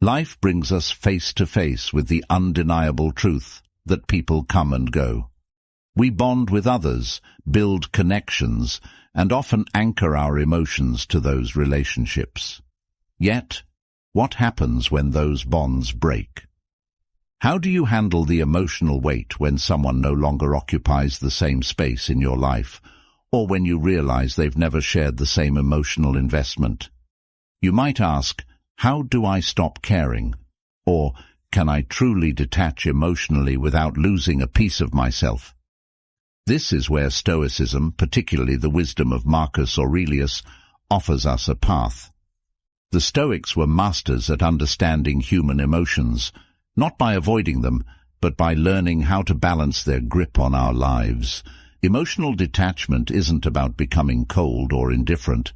Life brings us face to face with the undeniable truth that people come and go. We bond with others, build connections, and often anchor our emotions to those relationships. Yet, what happens when those bonds break? How do you handle the emotional weight when someone no longer occupies the same space in your life, or when you realize they've never shared the same emotional investment? You might ask, how do I stop caring? Or, can I truly detach emotionally without losing a piece of myself? This is where Stoicism, particularly the wisdom of Marcus Aurelius, offers us a path. The Stoics were masters at understanding human emotions, not by avoiding them, but by learning how to balance their grip on our lives. Emotional detachment isn't about becoming cold or indifferent,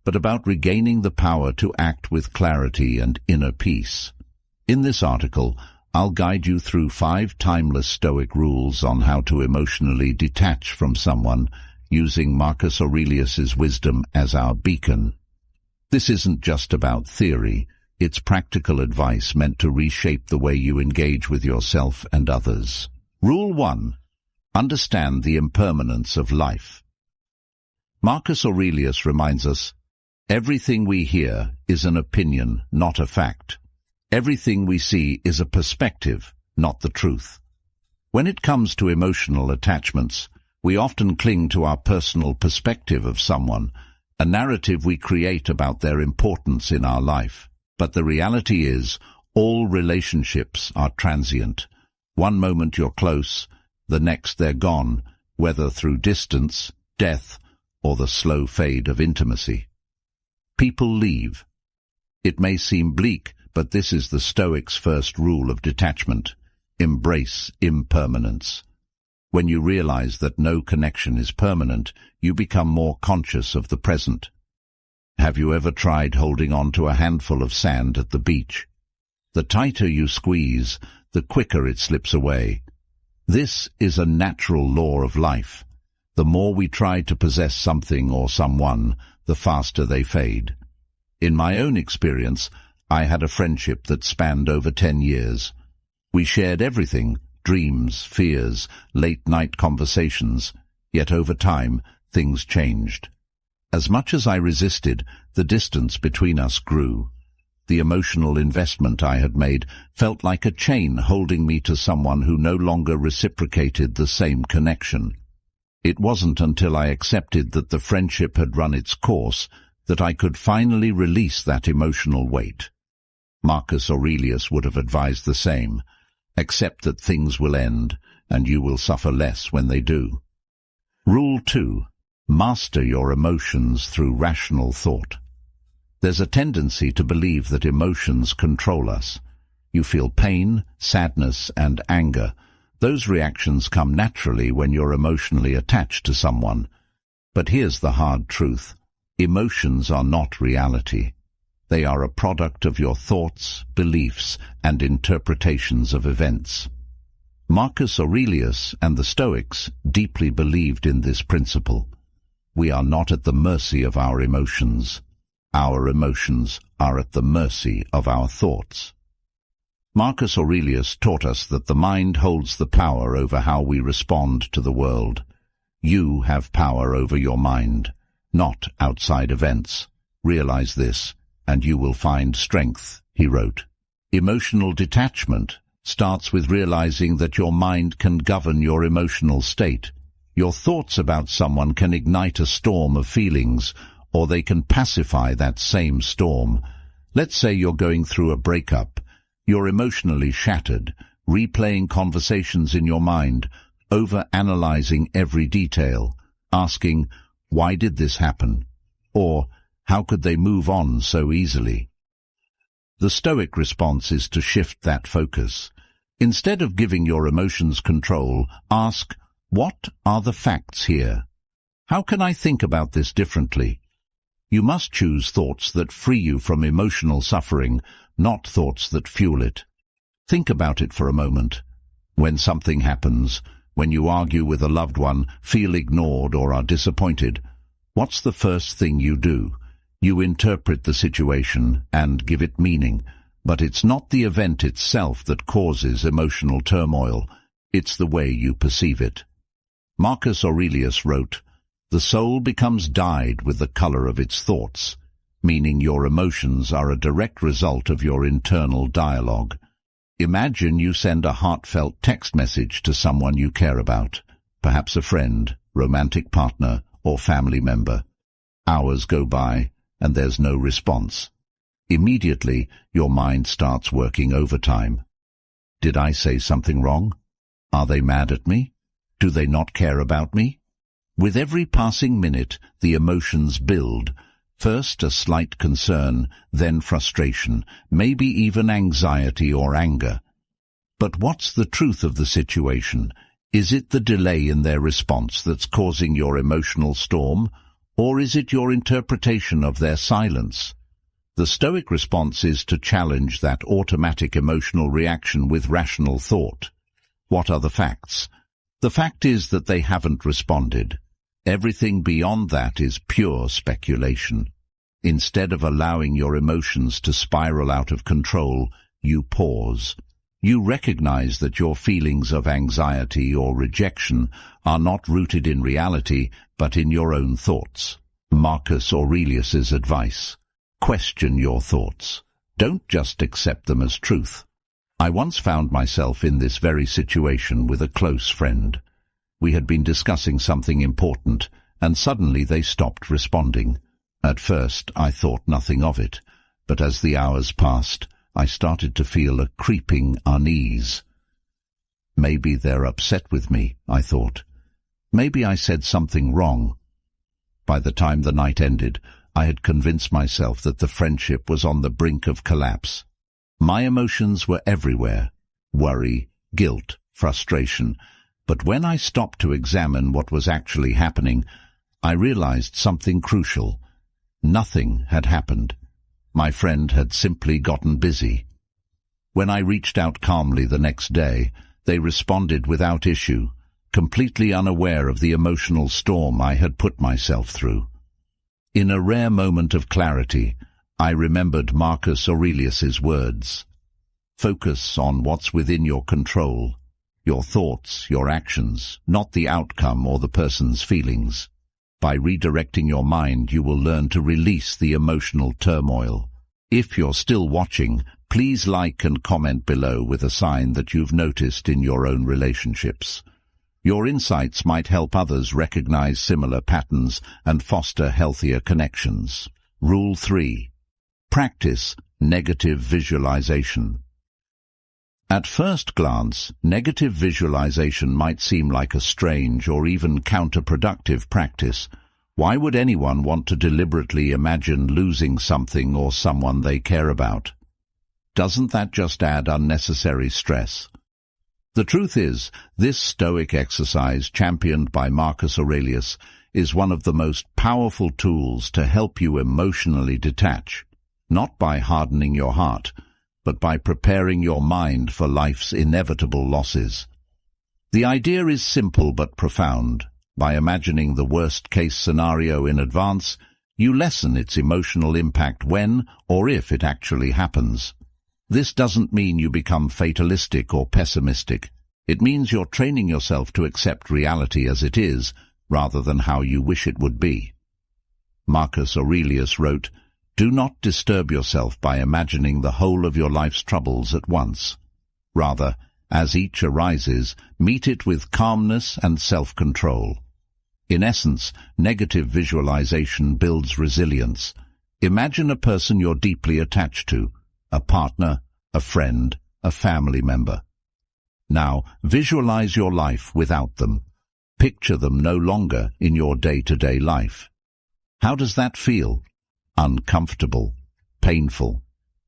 but about regaining the power to act with clarity and inner peace. In this article, I'll guide you through 5 timeless Stoic rules on how to emotionally detach from someone, using Marcus Aurelius's wisdom as our beacon. This isn't just about theory, it's practical advice meant to reshape the way you engage with yourself and others. Rule 1. Understand the impermanence of life. Marcus Aurelius reminds us, everything we hear is an opinion, not a fact. Everything we see is a perspective, not the truth. When it comes to emotional attachments, we often cling to our personal perspective of someone, a narrative we create about their importance in our life. But the reality is, all relationships are transient. One moment you're close, the next they're gone, whether through distance, death, or the slow fade of intimacy. People leave. It may seem bleak, but this is the Stoics' first rule of detachment. Embrace impermanence. When you realize that no connection is permanent, you become more conscious of the present. Have you ever tried holding on to a handful of sand at the beach? The tighter you squeeze, the quicker it slips away. This is a natural law of life. The more we try to possess something or someone, the faster they fade. In my own experience, I had a friendship that spanned over 10 years. We shared everything, dreams, fears, late-night conversations, yet over time, things changed. As much as I resisted, the distance between us grew. The emotional investment I had made felt like a chain holding me to someone who no longer reciprocated the same connection. It wasn't until I accepted that the friendship had run its course that I could finally release that emotional weight. Marcus Aurelius would have advised the same. Accept that things will end, and you will suffer less when they do. Rule 2. Master your emotions through rational thought. There's a tendency to believe that emotions control us. You feel pain, sadness, and anger. Those reactions come naturally when you're emotionally attached to someone. But here's the hard truth. Emotions are not reality. They are a product of your thoughts, beliefs, and interpretations of events. Marcus Aurelius and the Stoics deeply believed in this principle. We are not at the mercy of our emotions. Our emotions are at the mercy of our thoughts. Marcus Aurelius taught us that the mind holds the power over how we respond to the world. You have power over your mind, not outside events. Realize this, and you will find strength, he wrote. Emotional detachment starts with realizing that your mind can govern your emotional state. Your thoughts about someone can ignite a storm of feelings, or they can pacify that same storm. Let's say you're going through a breakup. You're emotionally shattered, replaying conversations in your mind, over-analyzing every detail, asking, why did this happen? Or, how could they move on so easily? The Stoic response is to shift that focus. Instead of giving your emotions control, ask, what are the facts here? How can I think about this differently? You must choose thoughts that free you from emotional suffering, not thoughts that fuel it. Think about it for a moment. When something happens, when you argue with a loved one, feel ignored or are disappointed, what's the first thing you do? You interpret the situation and give it meaning. But it's not the event itself that causes emotional turmoil, it's the way you perceive it. Marcus Aurelius wrote, "The soul becomes dyed with the color of its thoughts," meaning your emotions are a direct result of your internal dialogue. Imagine you send a heartfelt text message to someone you care about, perhaps a friend, romantic partner, or family member. Hours go by, and there's no response. Immediately, your mind starts working overtime. Did I say something wrong? Are they mad at me? Do they not care about me? With every passing minute, the emotions build. First a slight concern, then frustration, maybe even anxiety or anger. But what's the truth of the situation? Is it the delay in their response that's causing your emotional storm, or is it your interpretation of their silence? The Stoic response is to challenge that automatic emotional reaction with rational thought. What are the facts? The fact is that they haven't responded. Everything beyond that is pure speculation. Instead of allowing your emotions to spiral out of control, you pause. You recognize that your feelings of anxiety or rejection are not rooted in reality, but in your own thoughts. Marcus Aurelius's advice: question your thoughts. Don't just accept them as truth. I once found myself in this very situation with a close friend. We had been discussing something important, and suddenly they stopped responding. At first, I thought nothing of it, but as the hours passed, I started to feel a creeping unease. Maybe they're upset with me, I thought. Maybe I said something wrong. By the time the night ended, I had convinced myself that the friendship was on the brink of collapse. My emotions were everywhere: worry, guilt, frustration. But when I stopped to examine what was actually happening, I realized something crucial. Nothing had happened. My friend had simply gotten busy. When I reached out calmly the next day, they responded without issue, completely unaware of the emotional storm I had put myself through. In a rare moment of clarity, I remembered Marcus Aurelius's words. Focus on what's within your control, your thoughts, your actions, not the outcome or the person's feelings. By redirecting your mind, you will learn to release the emotional turmoil. If you're still watching, please like and comment below with a sign that you've noticed in your own relationships. Your insights might help others recognize similar patterns and foster healthier connections. Rule 3. Practice negative visualization. At first glance, negative visualization might seem like a strange or even counterproductive practice. Why would anyone want to deliberately imagine losing something or someone they care about? Doesn't that just add unnecessary stress? The truth is, this Stoic exercise, championed by Marcus Aurelius, is one of the most powerful tools to help you emotionally detach, not by hardening your heart, but by preparing your mind for life's inevitable losses. The idea is simple but profound. By imagining the worst-case scenario in advance, you lessen its emotional impact when or if it actually happens. This doesn't mean you become fatalistic or pessimistic. It means you're training yourself to accept reality as it is, rather than how you wish it would be. Marcus Aurelius wrote, "Do not disturb yourself by imagining the whole of your life's troubles at once. Rather, as each arises, meet it with calmness and self-control." In essence, negative visualization builds resilience. Imagine a person you're deeply attached to, a partner, a friend, a family member. Now, visualize your life without them. Picture them no longer in your day-to-day life. How does that feel? Uncomfortable, painful.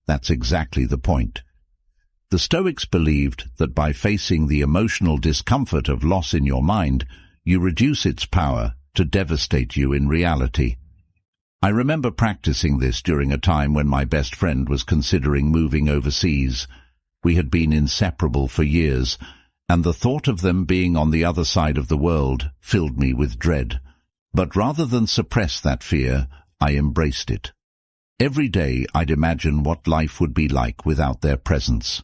That's exactly the point. The Stoics believed that by facing the emotional discomfort of loss in your mind, you reduce its power to devastate you in reality. I remember practicing this during a time when my best friend was considering moving overseas. We had been inseparable for years, and the thought of them being on the other side of the world filled me with dread. But rather than suppress that fear, I embraced it. Every day I'd imagine what life would be like without their presence.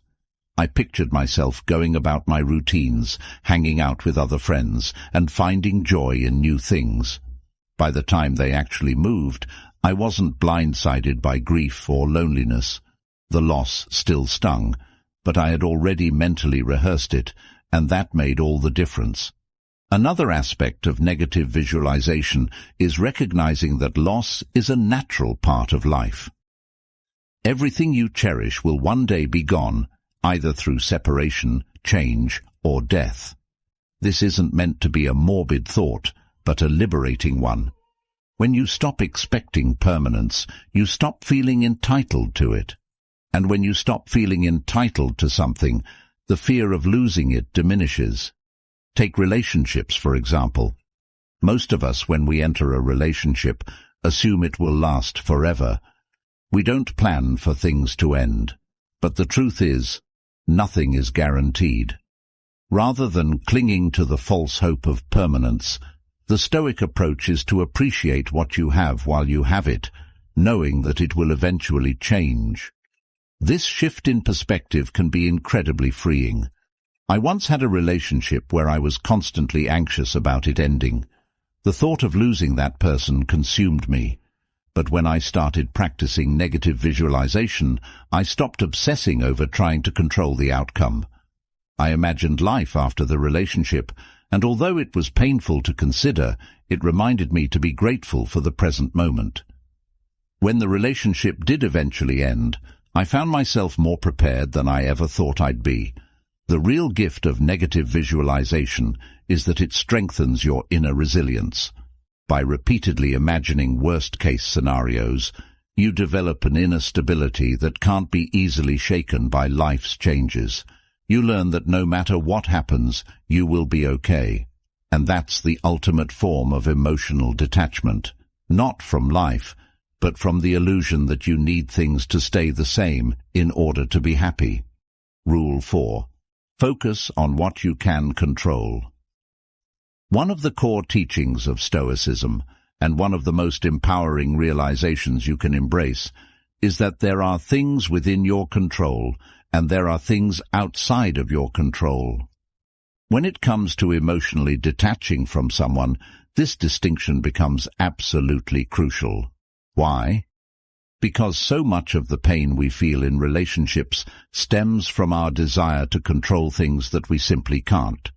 I pictured myself going about my routines, hanging out with other friends, and finding joy in new things. By the time they actually moved, I wasn't blindsided by grief or loneliness. The loss still stung, but I had already mentally rehearsed it, and that made all the difference. Another aspect of negative visualization is recognizing that loss is a natural part of life. Everything you cherish will one day be gone, either through separation, change, or death. This isn't meant to be a morbid thought, but a liberating one. When you stop expecting permanence, you stop feeling entitled to it. And when you stop feeling entitled to something, the fear of losing it diminishes. Take relationships, for example. Most of us, when we enter a relationship, assume it will last forever. We don't plan for things to end. But the truth is, nothing is guaranteed. Rather than clinging to the false hope of permanence, the Stoic approach is to appreciate what you have while you have it, knowing that it will eventually change. This shift in perspective can be incredibly freeing. I once had a relationship where I was constantly anxious about it ending. The thought of losing that person consumed me. But when I started practicing negative visualization, I stopped obsessing over trying to control the outcome. I imagined life after the relationship, and although it was painful to consider, it reminded me to be grateful for the present moment. When the relationship did eventually end, I found myself more prepared than I ever thought I'd be. The real gift of negative visualization is that it strengthens your inner resilience. By repeatedly imagining worst-case scenarios, you develop an inner stability that can't be easily shaken by life's changes. You learn that no matter what happens, you will be okay. And that's the ultimate form of emotional detachment, not from life, but from the illusion that you need things to stay the same in order to be happy. Rule 4. Focus on what you can control. One of the core teachings of Stoicism, and one of the most empowering realizations you can embrace, is that there are things within your control and there are things outside of your control. When it comes to emotionally detaching from someone, this distinction becomes absolutely crucial. Why? Because so much of the pain we feel in relationships stems from our desire to control things that we simply can't.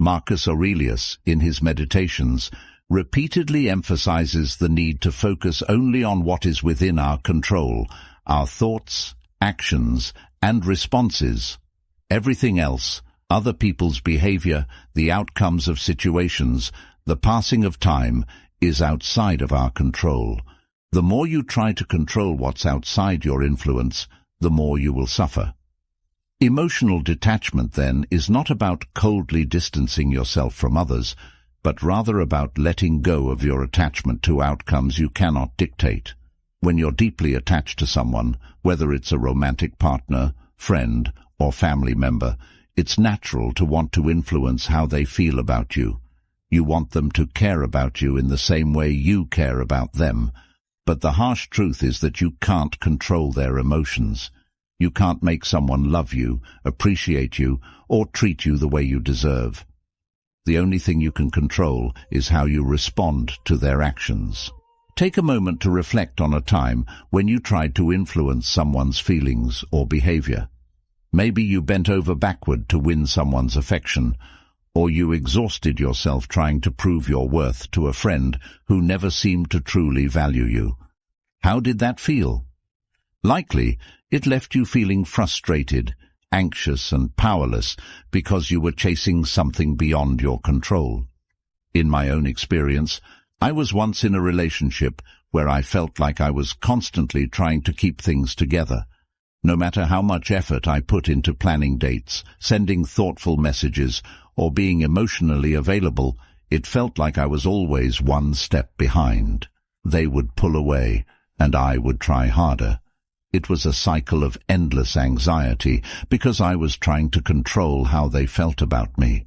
Marcus Aurelius, in his Meditations, repeatedly emphasizes the need to focus only on what is within our control, our thoughts, actions, and responses. Everything else, other people's behavior, the outcomes of situations, the passing of time, is outside of our control. The more you try to control what's outside your influence, the more you will suffer. Emotional detachment, then, is not about coldly distancing yourself from others, but rather about letting go of your attachment to outcomes you cannot dictate. When you're deeply attached to someone, whether it's a romantic partner, friend, or family member, it's natural to want to influence how they feel about you. You want them to care about you in the same way you care about them. But the harsh truth is that you can't control their emotions. You can't make someone love you, appreciate you, or treat you the way you deserve. The only thing you can control is how you respond to their actions. Take a moment to reflect on a time when you tried to influence someone's feelings or behavior. Maybe you bent over backward to win someone's affection, or you exhausted yourself trying to prove your worth to a friend who never seemed to truly value you. How did that feel? Likely, it left you feeling frustrated, anxious, and powerless because you were chasing something beyond your control. In my own experience, I was once in a relationship where I felt like I was constantly trying to keep things together. No matter how much effort I put into planning dates, sending thoughtful messages, or being emotionally available, it felt like I was always one step behind. They would pull away, and I would try harder. It was a cycle of endless anxiety because I was trying to control how they felt about me.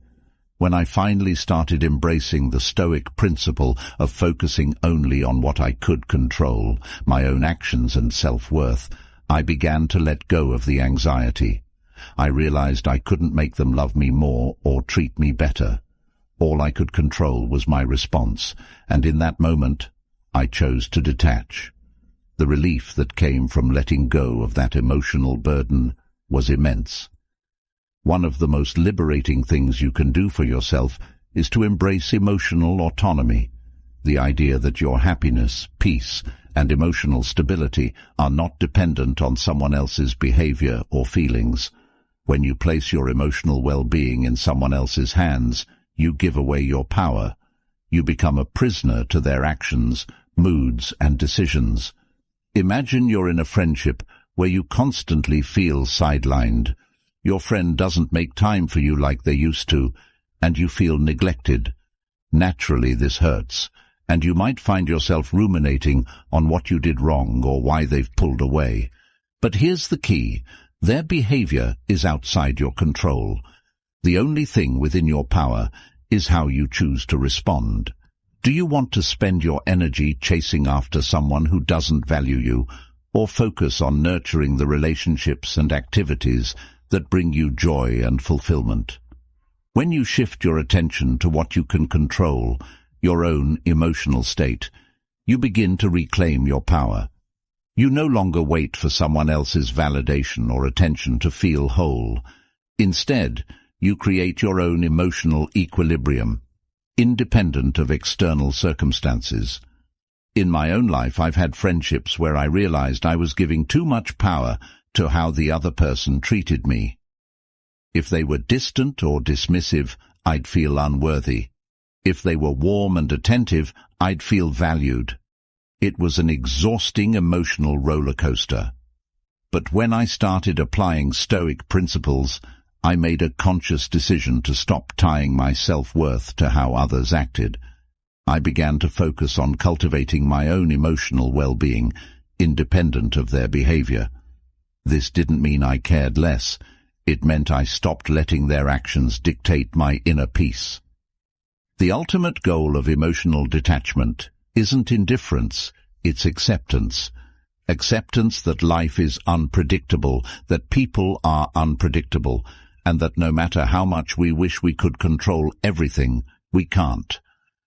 When I finally started embracing the Stoic principle of focusing only on what I could control, my own actions and self-worth, I began to let go of the anxiety. I realized I couldn't make them love me more or treat me better. All I could control was my response, and in that moment, I chose to detach. The relief that came from letting go of that emotional burden was immense. One of the most liberating things you can do for yourself is to embrace emotional autonomy, the idea that your happiness, peace, and emotional stability are not dependent on someone else's behavior or feelings. When you place your emotional well-being in someone else's hands, you give away your power. You become a prisoner to their actions, moods, and decisions. Imagine you're in a friendship where you constantly feel sidelined. Your friend doesn't make time for you like they used to, and you feel neglected. Naturally, this hurts, and you might find yourself ruminating on what you did wrong or why they've pulled away. But here's the key. Their behavior is outside your control. The only thing within your power is how you choose to respond. Do you want to spend your energy chasing after someone who doesn't value you, or focus on nurturing the relationships and activities that bring you joy and fulfillment? When you shift your attention to what you can control, your own emotional state, you begin to reclaim your power. You no longer wait for someone else's validation or attention to feel whole. Instead, you create your own emotional equilibrium, independent of external circumstances. In my own life, I've had friendships where I realized I was giving too much power to how the other person treated me. If they were distant or dismissive, I'd feel unworthy. If they were warm and attentive, I'd feel valued. It was an exhausting emotional roller coaster. But when I started applying Stoic principles, I made a conscious decision to stop tying my self-worth to how others acted. I began to focus on cultivating my own emotional well-being, independent of their behavior. This didn't mean I cared less. It meant I stopped letting their actions dictate my inner peace. The ultimate goal of emotional detachment isn't indifference, it's acceptance. Acceptance that life is unpredictable, that people are unpredictable, and that no matter how much we wish we could control everything, we can't.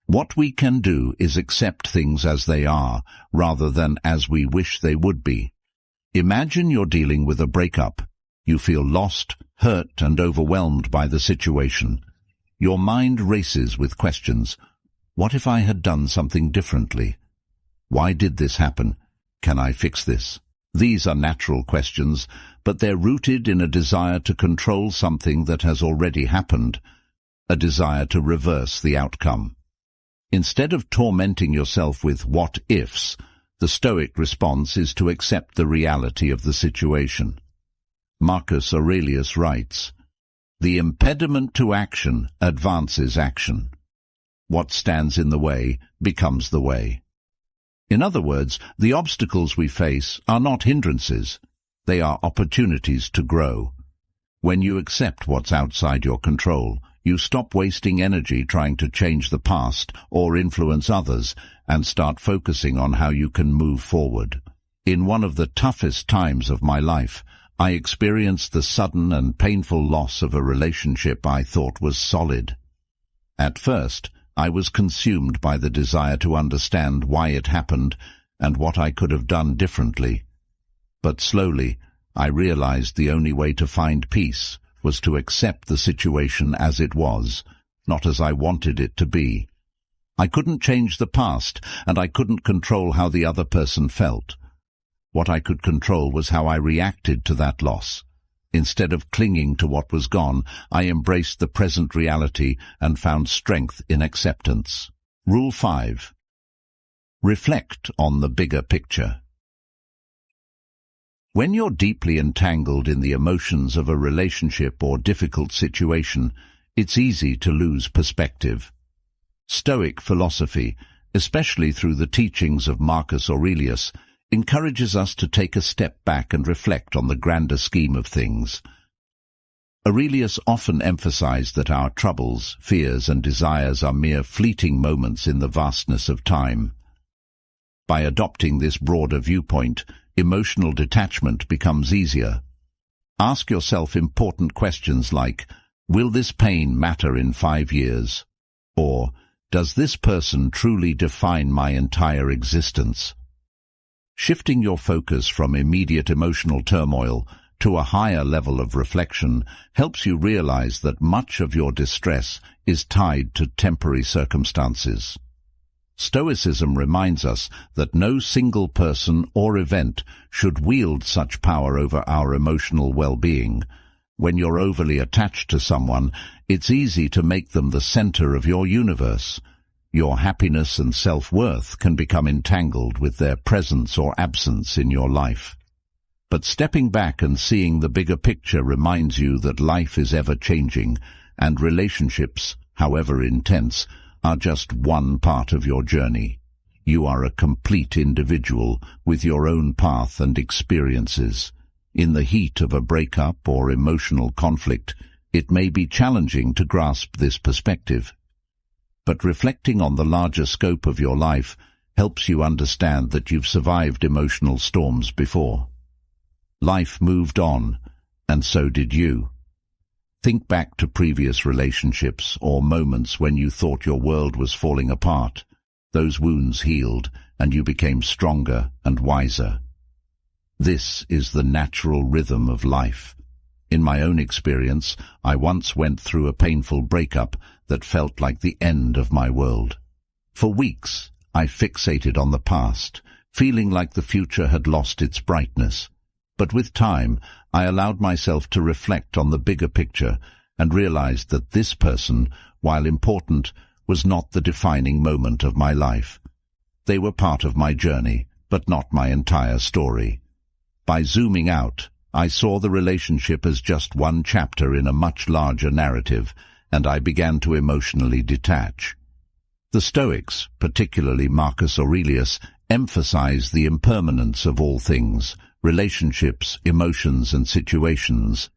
What we can do is accept things as they are, rather than as we wish they would be. Imagine you're dealing with a breakup. You feel lost, hurt, and overwhelmed by the situation. Your mind races with questions. What if I had done something differently? Why did this happen? Can I fix this? These are natural questions, but they're rooted in a desire to control something that has already happened, a desire to reverse the outcome. Instead of tormenting yourself with what-ifs, the Stoic response is to accept the reality of the situation. Marcus Aurelius writes, "The impediment to action advances action. What stands in the way becomes the way." In other words, the obstacles we face are not hindrances. They are opportunities to grow. When you accept what's outside your control, you stop wasting energy trying to change the past or influence others and start focusing on how you can move forward. In one of the toughest times of my life, I experienced the sudden and painful loss of a relationship I thought was solid. At first, I was consumed by the desire to understand why it happened and what I could have done differently. But slowly, I realized the only way to find peace was to accept the situation as it was, not as I wanted it to be. I couldn't change the past, and I couldn't control how the other person felt. What I could control was how I reacted to that loss. Instead of clinging to what was gone, I embraced the present reality and found strength in acceptance. Rule 5. Reflect on the bigger picture. When you're deeply entangled in the emotions of a relationship or difficult situation, it's easy to lose perspective. Stoic philosophy, especially through the teachings of Marcus Aurelius, encourages us to take a step back and reflect on the grander scheme of things. Aurelius often emphasized that our troubles, fears, and desires are mere fleeting moments in the vastness of time. By adopting this broader viewpoint, emotional detachment becomes easier. Ask yourself important questions like, will this pain matter in 5 years? Or, does this person truly define my entire existence? Shifting your focus from immediate emotional turmoil to a higher level of reflection helps you realize that much of your distress is tied to temporary circumstances. Stoicism reminds us that no single person or event should wield such power over our emotional well-being. When you're overly attached to someone, it's easy to make them the center of your universe. Your happiness and self-worth can become entangled with their presence or absence in your life. But stepping back and seeing the bigger picture reminds you that life is ever-changing, and relationships, however intense, are just one part of your journey. You are a complete individual with your own path and experiences. In the heat of a breakup or emotional conflict, it may be challenging to grasp this perspective. But reflecting on the larger scope of your life helps you understand that you've survived emotional storms before. Life moved on, and so did you. Think back to previous relationships or moments when you thought your world was falling apart. Those wounds healed, and you became stronger and wiser. This is the natural rhythm of life. In my own experience, I once went through a painful breakup that felt like the end of my world. For weeks, I fixated on the past, feeling like the future had lost its brightness. But with time, I allowed myself to reflect on the bigger picture and realized that this person, while important, was not the defining moment of my life. They were part of my journey, but not my entire story. By zooming out, I saw the relationship as just one chapter in a much larger narrative, and I began to emotionally detach. The Stoics, particularly Marcus Aurelius, emphasize the impermanence of all things, relationships, emotions, and situations.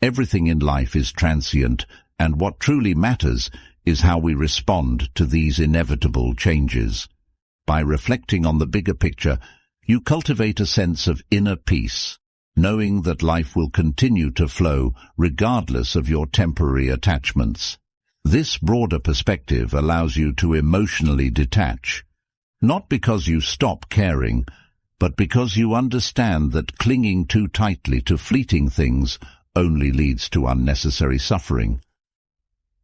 Everything in life is transient, and what truly matters is how we respond to these inevitable changes. By reflecting on the bigger picture, you cultivate a sense of inner peace, knowing that life will continue to flow regardless of your temporary attachments. This broader perspective allows you to emotionally detach, not because you stop caring, but because you understand that clinging too tightly to fleeting things only leads to unnecessary suffering.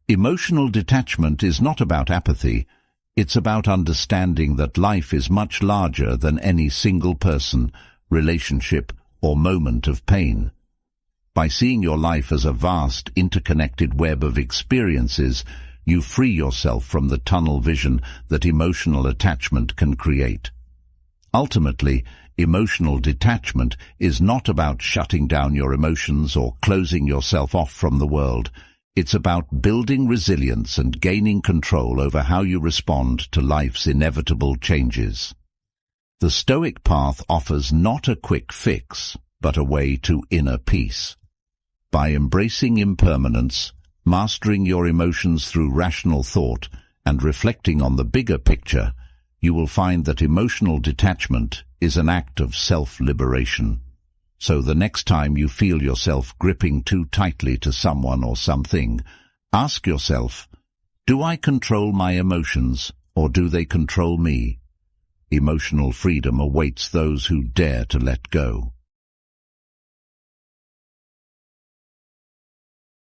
Emotional detachment is not about apathy. It's about understanding that life is much larger than any single person, relationship, or moment of pain. By seeing your life as a vast, interconnected web of experiences, you free yourself from the tunnel vision that emotional attachment can create. Ultimately, emotional detachment is not about shutting down your emotions or closing yourself off from the world. It's about building resilience and gaining control over how you respond to life's inevitable changes. The Stoic path offers not a quick fix, but a way to inner peace. By embracing impermanence, mastering your emotions through rational thought, and reflecting on the bigger picture, you will find that emotional detachment is an act of self-liberation. So the next time you feel yourself gripping too tightly to someone or something, ask yourself, do I control my emotions, or do they control me? Emotional freedom awaits those who dare to let go.